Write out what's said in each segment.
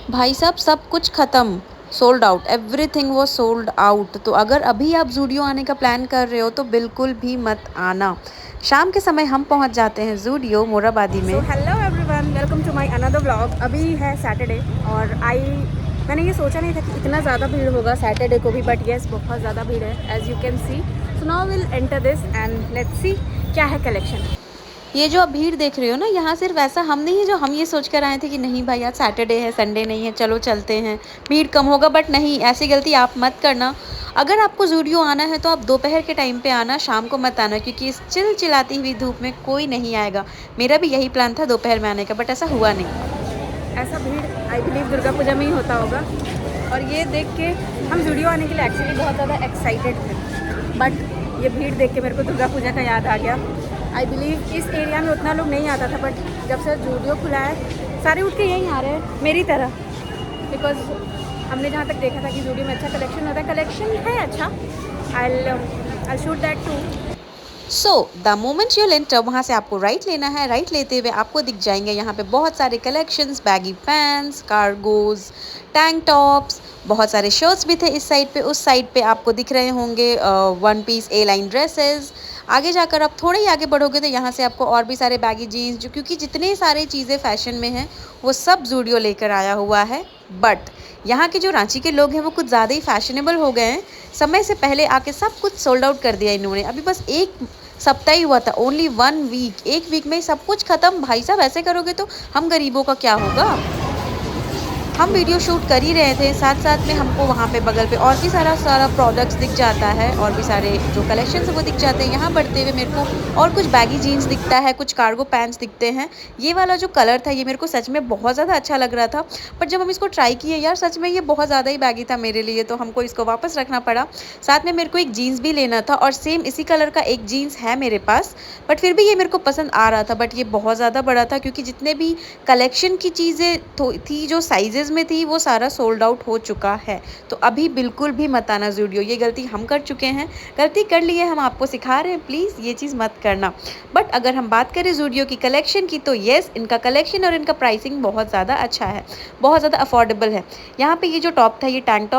भाई साहब सब कुछ ख़त्म, sold out, everything was sold out. तो अगर अभी आप ज़ूडियो आने का प्लान कर रहे हो तो बिल्कुल भी मत आना। शाम के समय हम पहुंच जाते हैं ज़ूडियो मोराबादी सो में। Hello everyone, welcome to my another vlog. अभी है सैटरडे और मैंने ये सोचा नहीं था कि इतना ज़्यादा भीड़ होगा सैटरडे को भी, बट येस बहुत ज़्यादा भीड़ है as you can see. So now will enter this and let's see क्या है कलेक्शन। ये जो आप भीड़ देख रहे हो ना, यहाँ सिर्फ ऐसा हम नहीं है जो हम ये सोच कर आए थे कि नहीं भाई आज सैटरडे है, संडे नहीं है, चलो चलते हैं, भीड़ कम होगा। बट नहीं, ऐसी गलती आप मत करना। अगर आपको ज़ूडियो आना है तो आप दोपहर के टाइम पे आना, शाम को मत आना, क्योंकि इस चिलचिलाती हुई धूप में कोई नहीं आएगा। मेरा भी यही प्लान था दोपहर में आने का, बट ऐसा हुआ नहीं। ऐसा भीड़ आई बिलीव दुर्गा पूजा में ही होता होगा। और ये देख के हम ज़ूडियो आने के लिए एक्चुअली बहुत ज़्यादा एक्साइटेड थे, बट ये भीड़ देख के मेरे को दुर्गा पूजा का याद आ गया। आई बिलीव इस एरिया में उतना लोग नहीं आता था, बट जब से ज़ूडियो खुला है सारे उठ के यहीं आ रहे हैं मेरी तरह। बिकॉज हमने जहाँ तक देखा था कि ज़ूडियो में अच्छा कलेक्शन होता है, कलेक्शन है अच्छा। I shoot that too. So the moment you enter, वहाँ से आपको राइट लेना है। राइट लेते हुए आपको दिख जाएंगे यहाँ पे बहुत सारे collections, baggy pants, cargoes, tank tops, बहुत सारे शर्ट्स भी थे इस साइड पे। उस साइड पे आपको दिख रहे होंगे वन पीस ए लाइन ड्रेसेस। आगे जाकर आप थोड़े ही आगे बढ़ोगे तो यहाँ से आपको और भी सारे बैगी जीन्स, जो क्योंकि जितने सारे चीज़ें फैशन में हैं वो सब ज़ूडियो लेकर आया हुआ है। बट यहाँ के जो रांची के लोग हैं वो कुछ ज़्यादा ही फैशनेबल हो गए हैं। समय से पहले आके सब कुछ सोल्ड आउट कर दिया इन्होंने। अभी बस एक सप्ताह ही हुआ था, ओनली 1 वीक, एक वीक में ही सब कुछ खत्म। भाई साहब ऐसे करोगे तो हम गरीबों का क्या होगा। हम वीडियो शूट कर ही रहे थे, साथ साथ में हमको वहाँ पे बगल पे और भी सारा सारा प्रोडक्ट्स दिख जाता है, और भी सारे जो कलेक्शंस है वो दिख जाते हैं। यहाँ बढ़ते हुए मेरे को और कुछ बैगी जीन्स दिखता है, कुछ कार्गो पैंट्स दिखते हैं। ये वाला जो कलर था ये मेरे को सच में बहुत ज़्यादा अच्छा लग रहा था, बट जब हम इसको ट्राई किए यार सच में ये बहुत ज़्यादा ही बैगी था मेरे लिए, तो हमको इसको वापस रखना पड़ा। साथ में मेरे को एक जीन्स भी लेना था, और सेम इसी कलर का एक जीन्स है मेरे पास, बट फिर भी ये मेरे को पसंद आ रहा था। बट ये बहुत ज़्यादा बड़ा था, क्योंकि जितने भी कलेक्शन की चीज़ें थी जो साइजेस में थी वो सारा सोल्ड आउट हो चुका है। तो अभी बिल्कुल भी मत आना ज़ूडियो, ये गलती हम कर चुके हैं, गलती कर ली है, हम आपको सिखा रहे हैं, प्लीज़ ये चीज़ मत करना। बट अगर हम बात करें ज़ूडियो की कलेक्शन की तो येस, इनका कलेक्शन और इनका प्राइसिंग बहुत ज़्यादा अच्छा है, बहुत ज़्यादा अफोर्डेबल है। यहाँ पे ये जो टॉप था, ये टैंक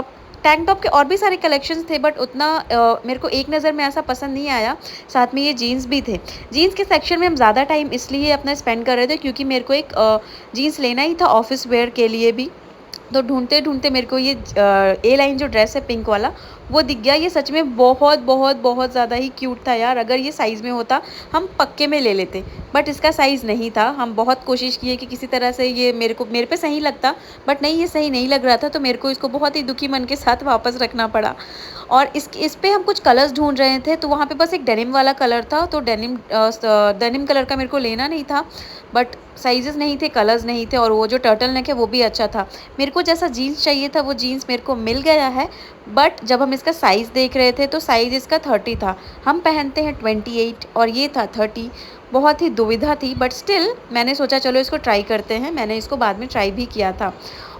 टॉप के और भी सारे कलेक्शंस थे, बट उतना मेरे को एक नज़र में ऐसा पसंद नहीं आया। साथ में ये जीन्स भी थे। जीन्स के सेक्शन में हम ज़्यादा टाइम इसलिए अपना स्पेंड कर रहे थे क्योंकि मेरे को एक जीन्स लेना ही था ऑफिस वेयर के लिए भी। तो ढूंढते ढूंढते मेरे को ये ए लाइन जो ड्रेस है पिंक वाला वो दिख गया। ये सच में बहुत बहुत बहुत ज़्यादा ही क्यूट था यार। अगर ये साइज़ में होता हम पक्के में ले लेते, बट इसका साइज़ नहीं था। हम बहुत कोशिश किए कि किसी तरह से ये मेरे पे सही लगता, बट नहीं, ये सही नहीं लग रहा था, तो मेरे को इसको बहुत ही दुखी मन के साथ वापस रखना पड़ा। और इस पे हम कुछ कलर्स ढूंढ रहे थे, तो वहाँ पे बस एक डेनिम वाला कलर था, तो डेनिम कलर का मेरे को लेना नहीं था, बट साइजेस नहीं थे, कलर्स नहीं थे, और वो जो टर्टल नेक है वो भी अच्छा था। मेरे को जैसा जीन्स चाहिए था वो जीन्स मेरे को मिल गया है, बट जब हम इसका साइज़ देख रहे थे तो साइज़ इसका 30 था, हम पहनते हैं 28 और ये था 30। बहुत ही दुविधा थी, बट स्टिल मैंने सोचा चलो इसको ट्राई करते हैं। मैंने इसको बाद में ट्राई भी किया था,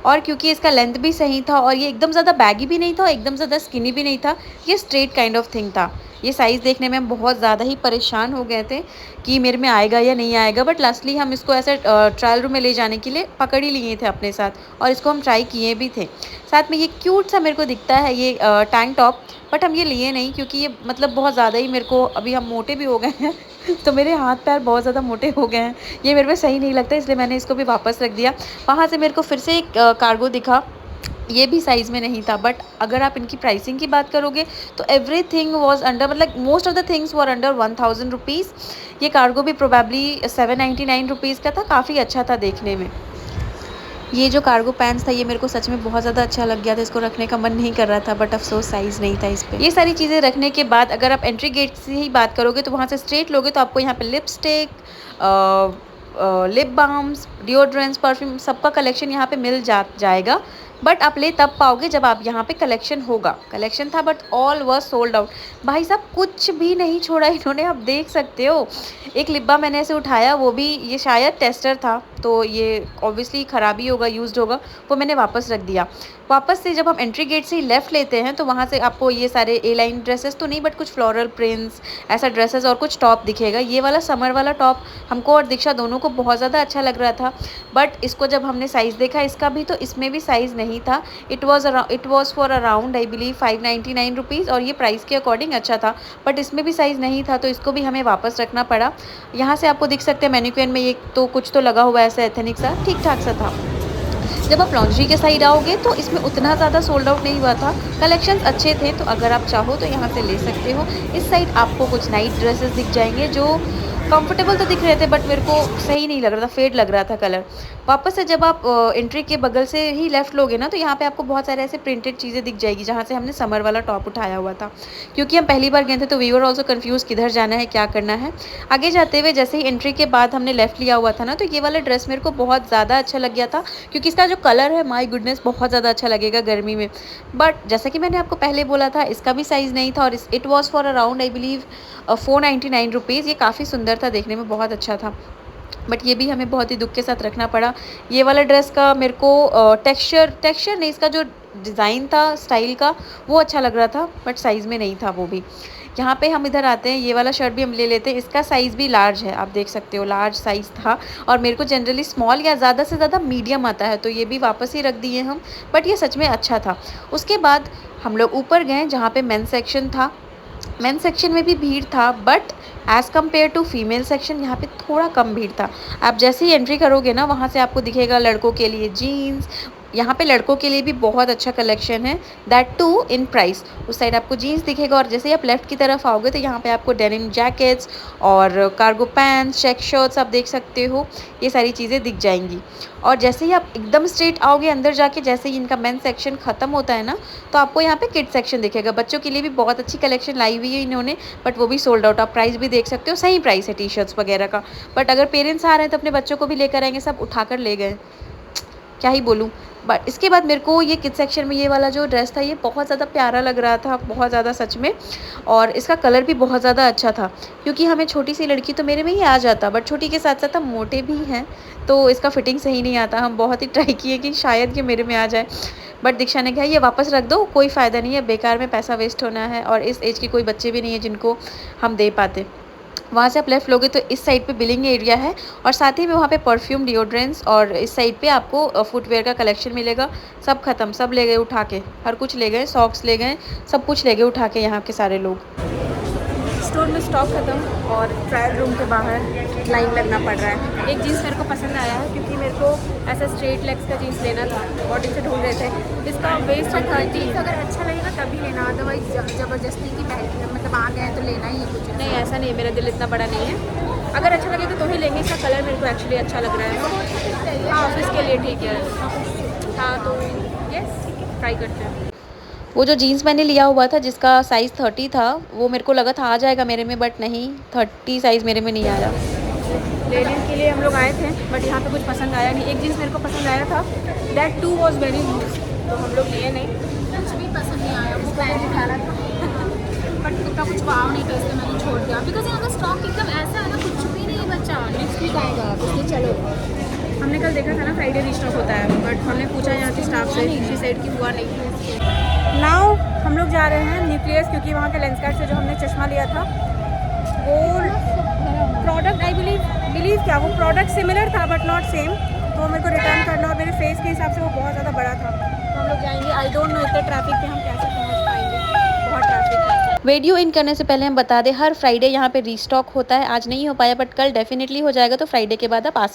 और क्योंकि इसका लेंथ भी सही था और ये एकदम ज़्यादा बैगी भी नहीं था, एकदम ज़्यादा स्किनी भी नहीं था, ये स्ट्रेट काइंड ऑफ थिंग था। ये साइज़ देखने में हम बहुत ज़्यादा ही परेशान हो गए थे कि मेरे में आएगा या नहीं आएगा, बट लास्टली हम इसको ऐसे ट्रायल रूम में ले जाने के लिए पकड़ ही लिए थे अपने साथ, और इसको हम ट्राई किए भी थे। साथ में ये क्यूट सा मेरे को दिखता है ये टैंक टॉप, बट हम ये लिए नहीं क्योंकि ये मतलब बहुत ज़्यादा ही मेरे को, अभी हम मोटे भी हो गए हैं तो मेरे हाथ पैर बहुत ज़्यादा मोटे हो गए हैं, ये मेरे पे सही नहीं लगता, इसलिए मैंने इसको भी वापस रख दिया। वहाँ से मेरे को फिर से एक कार्गो दिखा, ये भी साइज़ में नहीं था, बट अगर आप इनकी प्राइसिंग की बात करोगे तो एवरीथिंग वाज अंडर, मतलब most of the things were under 1000 rupees. ये कार्गो भी प्रोबेबली 799 रुपीज़ का था, काफ़ी अच्छा था देखने में। ये जो कार्गो पैंट्स था ये मेरे को सच में बहुत ज़्यादा अच्छा लग गया था, इसको रखने का मन नहीं कर रहा था, बट अफसोस साइज़ नहीं था इस पे। ये सारी चीज़ें रखने के बाद अगर आप एंट्री गेट से ही बात करोगे तो वहाँ से स्ट्रेट लोगे तो आपको यहाँ पे lipstick, lip balms, deodorants, perfume, सबका कलेक्शन यहाँ पे मिल जाएगा। बट आप ले तब पाओगे जब आप यहाँ पे कलेक्शन होगा। कलेक्शन था but all were sold out. भाई साहब कुछ भी नहीं छोड़ा इन्होंने, आप देख सकते हो। एक लिप बाम मैंने ऐसे उठाया, वो भी ये शायद टेस्टर था, तो ये ऑब्वियसली ख़राब ही होगा, यूज्ड होगा, वो मैंने वापस रख दिया। वापस से जब हम एंट्री गेट से ही लेफ़्ट लेते हैं तो वहाँ से आपको ये सारे ए लाइन ड्रेसेस तो नहीं, बट कुछ फ्लोरल प्रिंट्स ऐसा ड्रेसेस और कुछ टॉप दिखेगा। ये वाला समर वाला टॉप हमको और दीक्षा दोनों को बहुत ज़्यादा अच्छा लग रहा था, बट इसको जब हमने साइज़ देखा इसका भी, तो इसमें भी साइज़ नहीं था। It was for around I believe 599 rupees, और ये प्राइस के अकॉर्डिंग अच्छा था, बट इसमें भी साइज़ नहीं था, तो इसको भी हमें वापस रखना पड़ा। यहाँ से आपको दिख सकते हैं मैनीक्विन में ये तो कुछ तो लगा हुआ है ऐसा एथनिक सा, ठीक-ठाक सा था। जब आप लॉन्ड्री के साइड आओगे तो इसमें उतना ज़्यादा सोल्ड आउट नहीं हुआ था, कलेक्शंस अच्छे थे, तो अगर आप चाहो तो यहाँ से ले सकते हो। इस साइड आपको कुछ नाइट ड्रेसेस दिख जाएंगे जो कंफर्टेबल तो दिख रहे थे, बट मेरे को सही नहीं लग रहा था, फेड लग रहा था कलर। वापस से जब आप एंट्री के बगल से ही लेफ्ट लोगे ना, तो यहाँ पे आपको बहुत सारे ऐसे प्रिंटेड चीज़ें दिख जाएगी जहाँ से हमने समर वाला टॉप उठाया हुआ था, क्योंकि हम पहली बार गए थे तो वी वर ऑल्सो कन्फ्यूज़ किधर जाना है, क्या करना है। आगे जाते हुए जैसे ही एंट्री के बाद हमने लेफ्ट लिया हुआ था ना, तो ये वाला ड्रेस मेरे को बहुत ज़्यादा अच्छा लग गया था, क्योंकि इसका जो कलर है माय गुडनेस बहुत ज़्यादा अच्छा लगेगा गर्मी में। बट जैसा कि मैंने आपको पहले बोला था, इसका भी साइज़ नहीं था, और it was for around I believe 499 rupees. ये काफ़ी सुंदर था, देखने में बहुत अच्छा था, बट ये भी हमें बहुत ही दुख के साथ रखना पड़ा। ये वाला ड्रेस का मेरे को टेक्सचर नहीं, इसका जो डिज़ाइन था स्टाइल का वो अच्छा लग रहा था, बट साइज़ में नहीं था वो भी। यहाँ पे हम इधर आते हैं, ये वाला शर्ट भी हम ले लेते हैं, इसका साइज़ भी लार्ज है, आप देख सकते हो लार्ज साइज़ था, और मेरे को जनरली स्मॉल या ज़्यादा से ज़्यादा मीडियम आता है, तो ये भी वापस ही रख दिए हम, बट ये सच में अच्छा था। उसके बाद हम लोग ऊपर गए जहाँ पे मेंस सेक्शन था। मेंस सेक्शन में भी भीड़ था, but as compare to female section यहाँ पे थोड़ा कम भीड़ था। आप जैसे ही एंट्री करोगे ना, वहाँ से आपको दिखेगा लड़कों के लिए जीन्स, यहाँ पे लड़कों के लिए भी बहुत अच्छा कलेक्शन है, दैट टू इन प्राइस। उस साइड आपको जीन्स दिखेगा, और जैसे ही आप लेफ़्ट की तरफ आओगे तो यहाँ पे आपको डेनिम जैकेट्स और कार्गो पैंट्स, चेक शर्ट्स आप देख सकते हो, ये सारी चीज़ें दिख जाएंगी। और जैसे ही आप एकदम स्ट्रेट आओगे अंदर जाके, जैसे ही इनका मेंस सेक्शन ख़त्म होता है ना, तो आपको यहाँ पे किड सेक्शन दिखेगा। बच्चों के लिए भी बहुत अच्छी कलेक्शन लाई हुई है इन्होंने, बट वो भी सोल्ड आउट। आप प्राइस भी देख सकते हो, सही प्राइस है टी शर्ट्स वगैरह का, बट अगर पेरेंट्स आ रहे हैं तो अपने बच्चों को भी लेकर आएंगे, सब उठाकर ले गए, क्या ही बोलूँ। बट इसके बाद मेरे को ये किड सेक्शन में ये वाला जो ड्रेस था ये बहुत ज़्यादा प्यारा लग रहा था, बहुत ज़्यादा सच में, और इसका कलर भी बहुत ज़्यादा अच्छा था, क्योंकि हमें छोटी सी लड़की तो मेरे में ही आ जाता, बट छोटी के साथ साथ हम मोटे भी हैं, तो इसका फिटिंग सही नहीं आता। हम बहुत ही ट्राई किए कि शायद ये मेरे में आ जाए, बट दीक्षा ने कहा ये वापस रख दो, कोई फ़ायदा नहीं है, बेकार में पैसा वेस्ट होना है, और इस एज के कोई बच्चे भी नहीं है जिनको हम दे पाते। वहाँ से आप लेफ़्ट लोगे तो इस साइड पे बिलिंग एरिया है, और साथ ही में वहाँ पे परफ्यूम, डिओड्रेंट्स, और इस साइड पे आपको फुटवेयर का कलेक्शन मिलेगा। सब ख़त्म, सब ले गए उठा के, हर कुछ ले गए, सॉक्स ले गए, सब कुछ ले गए उठा के यहाँ के सारे लोग। स्टोर में स्टॉक ख़त्म, और ट्रायल रूम के बाहर लाइन लगना पड़ रहा है। एक जीन्स मेरे को पसंद आया है, क्योंकि मेरे को ऐसा स्ट्रेट लेग्स का जीन्स लेना था, बॉडी से ढूंढ रहे थे। इसका वेस्ट है 30, अगर अच्छा लगेगा तभी लेना, अदरवाइज ज़बरदस्ती की मतलब आ गए तो लेना ही है कुछ। नहीं, ऐसा नहीं, मेरा दिल इतना बड़ा नहीं है, अगर अच्छा लगेगा तो ही लेंगे। इसका कलर मेरे को एक्चुअली अच्छा लग रहा है, हाँ ऑफिस के लिए ठीक है, हाँ तो यस ट्राई करते हैं। वो जो जीन्स मैंने लिया हुआ था जिसका साइज़ 30 था, वो मेरे को लगा था आ जाएगा मेरे में, बट नहीं, 30 साइज़ मेरे में नहीं आया। लेने के लिए हम लोग आए थे, बट यहाँ पे कुछ पसंद आया नहीं। एक जीन्स मेरे को पसंद आया था, that too was very loose, तो हम लोग लिए नहीं। कुछ भी पसंद नहीं आया, वो पैंट निकाला था बट उतना कुछ वाव नहीं था, इसलिए मैंने छोड़ दिया। बिकॉज यहाँ का स्टॉक एकदम ऐसा है ना, कुछ भी नहीं बचा, नेक्स्ट वीक आएगा, इसलिए चलो। हमने कल देखा था ना फ्राइडे रीस्टॉक होता है, बट हमने पूछा यहाँ के स्टाफ से, शी सेड कि हुआ नहीं। नाउ हम लोग जा रहे हैं न्यूक्लियस, क्योंकि वहाँ के लेंसकार्ट से जो हमने चश्मा लिया था वो प्रोडक्ट आई बिलीव क्या वो प्रोडक्ट सिमिलर था बट नॉट सेम, तो मेरे को रिटर्न करना, और मेरे फेस के हिसाब से वो बहुत ज़्यादा बड़ा था। तो हम लोग जाएंगे, आई डोंट नो इतने ट्रैफिक पे हम कैसे पहुँच पाएंगे, बहुत ट्रैफिक है। वीडियो इन करने से पहले हम बता दें, हर फ्राइडे यहाँ पे रीस्टॉक होता है। आज नहीं हो पाया, बट कल डेफिनेटली हो जाएगा, तो फ्राइडे के बाद आप आ